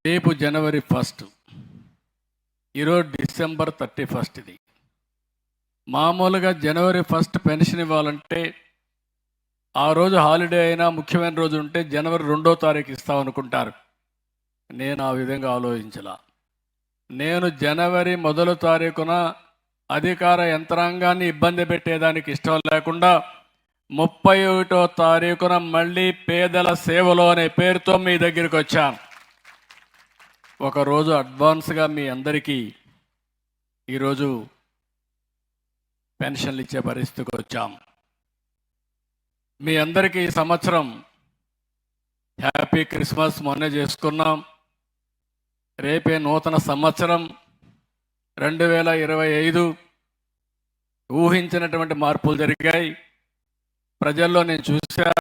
రేపు జనవరి 1, ఈరోజు డిసెంబర్ 31. ఇది మామూలుగా జనవరి 1 పెన్షన్ ఇవ్వాలంటే ఆ రోజు హాలిడే అయినా ముఖ్యమైన రోజు ఉంటే జనవరి 2వ తారీఖు ఇస్తామనుకుంటారు. నేను ఆ విధంగా ఆలోచించలా. నేను జనవరి 1వ తారీఖున అధికార యంత్రాంగాన్ని ఇబ్బంది పెట్టేదానికి ఇష్టం లేకుండా 31వ తారీఖున మళ్ళీ పేదల సేవలో అనే పేరుతో మీ దగ్గరికి వచ్చాను. ఒకరోజు అడ్వాన్స్గా మీ అందరికీ ఈరోజు పెన్షన్లు ఇచ్చే పరిస్థితికి వచ్చాం. మీ అందరికీ ఈ సంవత్సరం హ్యాపీ క్రిస్మస్ మొన్నే చేసుకున్నాం. రేపే నూతన సంవత్సరం 2025. ఊహించినటువంటి మార్పులు జరిగాయి ప్రజల్లో. నేను చూసా,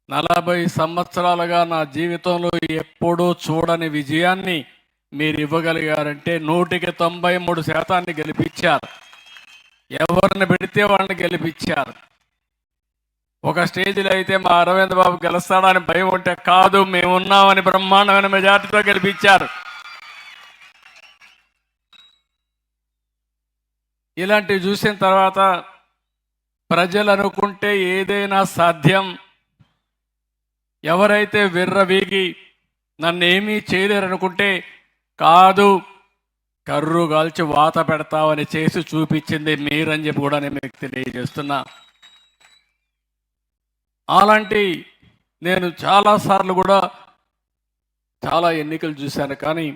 40 సంవత్సరాలుగా నా జీవితంలో ఎప్పుడూ చూడని విజయాన్ని మీరు ఇవ్వగలిగారంటే 100కి 93% గెలిపించారు. ఎవరిని పెడితే వాళ్ళని గెలిపించారు. ఒక స్టేజ్లో అయితే మా అరవింద్ బాబు గెలుస్తాడని భయం ఉంటే కాదు, మేమున్నామని బ్రహ్మాండమైన మెజార్టీతో గెలిపించారు. ఇలాంటివి చూసిన తర్వాత ప్రజలు అనుకుంటే ఏదైనా సాధ్యం. ఎవరైతే విర్రవీగి నన్నేమీ చేయలేరనుకుంటే కాదు, కర్రు కాల్చి వాత పెడతామని చేసి చూపించింది మీరని చెప్పి కూడా నేను మీకు తెలియజేస్తున్నా. అలాంటి నేను చాలాసార్లు కూడా చాలా ఎన్నికలు చూశాను, కానీ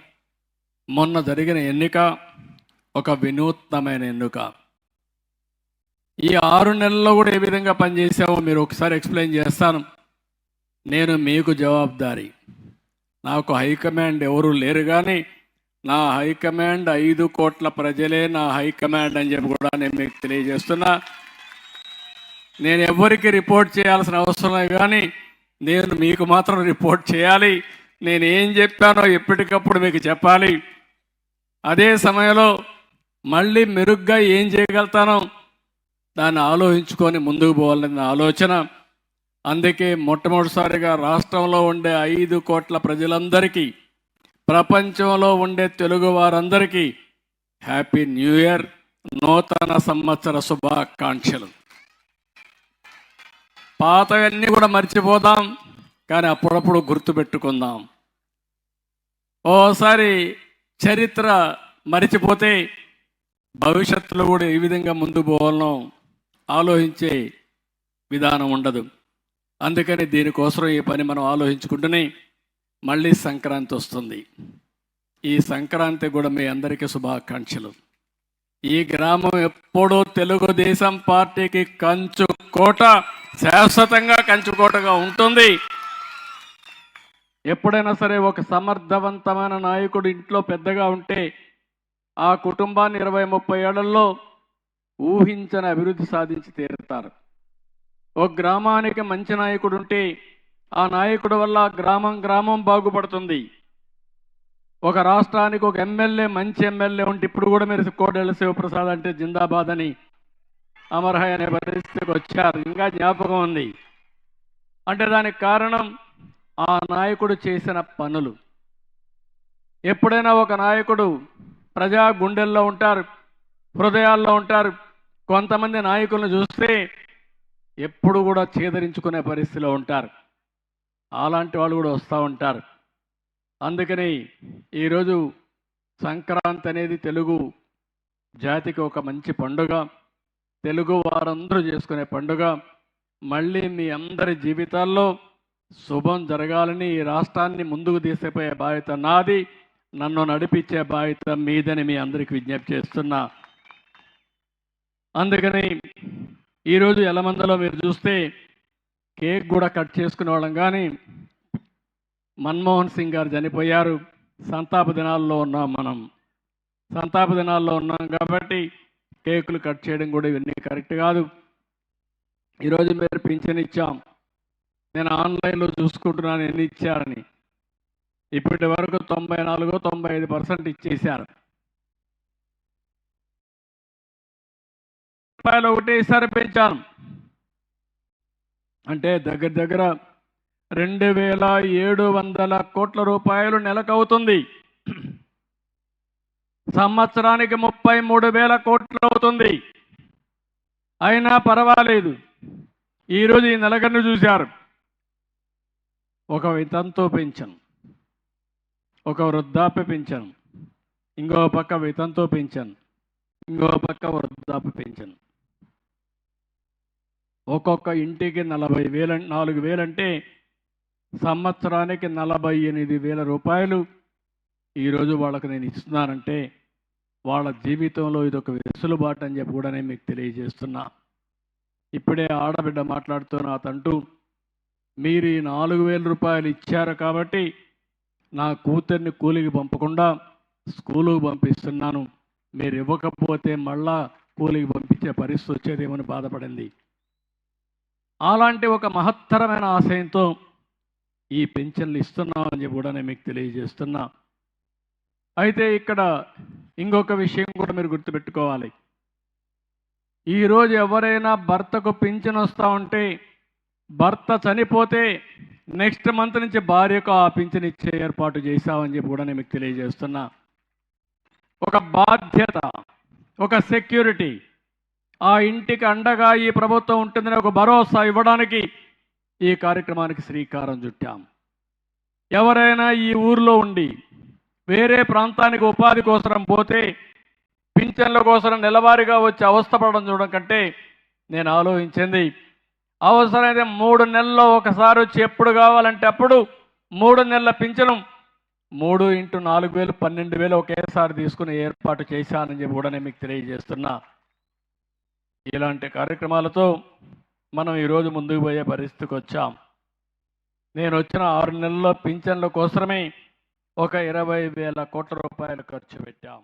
మొన్న జరిగిన ఎన్నిక ఒక వినూత్నమైన ఎన్నిక. ఈ 6 నెలల్లో కూడా ఏ విధంగా పనిచేసామో మీరు ఒకసారి ఎక్స్ప్లెయిన్ చేస్తాను. నేను మీకు జవాబుదారీ. నాకు హైకమాండ్ ఎవరు లేరు, కానీ నా హైకమాండ్ 5 కోట్ల ప్రజలే నా హైకమాండ్ అని చెప్పి కూడా నేను మీకు తెలియజేస్తున్నా. నేను ఎవరికి రిపోర్ట్ చేయాల్సిన అవసరం లేదు, కానీ నేను మీకు మాత్రం రిపోర్ట్ చేయాలి. నేను ఏం చెప్పానో ఎప్పటికప్పుడు మీకు చెప్పాలి. అదే సమయంలో మళ్ళీ మెరుగ్గా ఏం చేయగలుగుతానో దాన్ని ఆలోచించుకొని ముందుకు పోవాలనే ఆలోచన. అందుకే మొట్టమొదటిసారిగా రాష్ట్రంలో ఉండే 5 కోట్ల ప్రజలందరికీ, ప్రపంచంలో ఉండే తెలుగు వారందరికీ హ్యాపీ న్యూ ఇయర్, నూతన సంవత్సర శుభాకాంక్షలు. పాతవన్నీ కూడా మర్చిపోదాం, కానీ అప్పుడప్పుడు గుర్తుపెట్టుకుందాం. ఓసారి చరిత్ర మరిచిపోతే భవిష్యత్తులో కూడా ఏ విధంగా ముందు పోవాలనో ఆలోచించే విధానం ఉండదు. అందుకని దీనికోసం ఈ పని మనం ఆలోచించుకుంటూనే మళ్ళీ సంక్రాంతి వస్తుంది. ఈ సంక్రాంతి కూడా మీ అందరికీ శుభాకాంక్షలు. ఈ గ్రామం ఎప్పుడూ తెలుగుదేశం పార్టీకి కంచుకోట, శాశ్వతంగా కంచుకోటగా ఉంటుంది. ఎప్పుడైనా సరే ఒక సమర్థవంతమైన నాయకుడు ఇంట్లో పెద్దగా ఉంటే ఆ కుటుంబాన్ని 20-30 ఏళ్లలో ఊహించని అభివృద్ధి సాధించి తీరుతారు. ఒక గ్రామానికి మంచి నాయకుడు ఉంటే ఆ నాయకుడి వల్ల గ్రామం బాగుపడుతుంది. ఒక రాష్ట్రానికి ఒక ఎమ్మెల్యే, మంచి ఎమ్మెల్యే ఉంటే, ఇప్పుడు కూడా మీరు కోడెల శివప్రసాద్ అంటే జిందాబాద్ అని అమర్హయ్ అనే పరిస్థితికి వచ్చారు, ఇంకా జ్ఞాపకం ఉంది. అంటే దానికి కారణం ఆ నాయకుడు చేసిన పనులు. ఎప్పుడైనా ఒక నాయకుడు ప్రజా గుండెల్లో ఉంటారు, హృదయాల్లో ఉంటారు. కొంతమంది నాయకులను చూస్తే ఎప్పుడు కూడా చేదరించుకునే పరిస్థితిలో ఉంటారు. అలాంటి వాళ్ళు కూడా వస్తూ ఉంటారు. అందుకని ఈరోజు సంక్రాంతి అనేది తెలుగు జాతికి ఒక మంచి పండుగ, తెలుగు వారందరూ చేసుకునే పండుగ. మళ్ళీ మీ అందరి జీవితాల్లో శుభం జరగాలని, ఈ రాష్ట్రాన్ని ముందుకు తీసుకుపోయే బాధ్యత నాది, నన్ను నడిపించే బాధ్యత మీదని మీ అందరికీ విజ్ఞప్తి చేస్తున్నా. అందుకని ఈరోజు ఎలమందలో మీరు చూస్తే కేక్ కూడా కట్ చేసుకునే వాళ్ళం, కానీ మన్మోహన్ సింగ్ గారు చనిపోయారు. సంతాప దినాల్లో ఉన్నాం, మనం సంతాప దినాల్లో ఉన్నాం కాబట్టి కేకులు కట్ చేయడం కూడా ఇవన్నీ కరెక్ట్ కాదు. ఈరోజు మీరు పింఛన్ ఇచ్చాం, నేను ఆన్లైన్లో చూసుకుంటున్నాను ఎన్ని ఇచ్చారని. ఇప్పటి వరకు 94-95% ఇచ్చేశారు. రూపాయలు ఒకటేసారి పెంచాను అంటే దగ్గర 2700 కోట్ల రూపాయలు నెలకవుతుంది. సంవత్సరానికి 33,000 కోట్లు అవుతుంది. అయినా పర్వాలేదు. ఈరోజు ఈ నెలగన్ను చూశారు. ఒక వితంతు పెన్షన్, ఒక వృద్ధాప్య పెన్షన్, ఇంకో పక్క వితంతు పెన్షన్, ఇంకో పక్క వృద్ధాప్య పెన్షన్. ఒక్కొక్క ఇంటికి 4,000 అంటే సంవత్సరానికి 48,000 రూపాయలు ఈరోజు వాళ్ళకు నేను ఇస్తున్నానంటే వాళ్ళ జీవితంలో ఇదొక వెసులుబాటు అని చెప్పి కూడా నేను మీకు తెలియజేస్తున్నా. ఇప్పుడే ఆడబిడ్డ మాట్లాడుతూ నా తంటూ, మీరు ఈ 4,000 రూపాయలు ఇచ్చారు కాబట్టి నా కూతుర్ని కూలికి పంపకుండా స్కూలుకు పంపిస్తున్నాను, మీరు ఇవ్వకపోతే మళ్ళా కూలికి పంపించే పరిస్థితి వచ్చేదేమని బాధపడింది. అలాంటి ఒక మహత్తరమైన ఆశయంతో ఈ పెన్షన్లు ఇస్తున్నామని చెప్పి కూడా నేను మీకు తెలియజేస్తున్నా. అయితే ఇక్కడ ఇంకొక విషయం కూడా మీరు గుర్తుపెట్టుకోవాలి. ఈరోజు ఎవరైనా భర్తకు పింఛన్ వస్తూ ఉంటే, భర్త చనిపోతే నెక్స్ట్ మంత్ నుంచి భార్యకు ఆ పింఛన్ ఇచ్చే ఏర్పాటు చేశామని చెప్పి కూడా నేను మీకు తెలియజేస్తున్నా. ఒక బాధ్యత, ఒక సెక్యూరిటీ, ఆ ఇంటికి అండగా ఈ ప్రభుత్వం ఉంటుందని ఒక భరోసా ఇవ్వడానికి ఈ కార్యక్రమానికి శ్రీకారం చుట్టాం. ఎవరైనా ఈ ఊర్లో ఉండి వేరే ప్రాంతానికి ఉపాధి కోసం పోతే పింఛన్ల కోసం నెలవారీగా వచ్చి అవస్థపడడం చూడడం కంటే నేను ఆలోచించింది, అవసరమైతే 3 నెలల్లో ఒకసారి వచ్చి ఎప్పుడు కావాలంటే అప్పుడు 3 నెలల పింఛను 3 × 4,000 12,000 ఒకేసారి తీసుకుని ఏర్పాటు చేశానని చెప్పి కూడా నేను మీకు తెలియజేస్తున్నా. ఇలాంటి కార్యక్రమాలతో మనం ఈరోజు ముందుకు పోయే పరిస్థితికి వచ్చాం. నేను వచ్చిన 6 నెలల్లో పింఛన్ల కోసమే ఒక 20,000 కోట్ల రూపాయలు ఖర్చు పెట్టాం.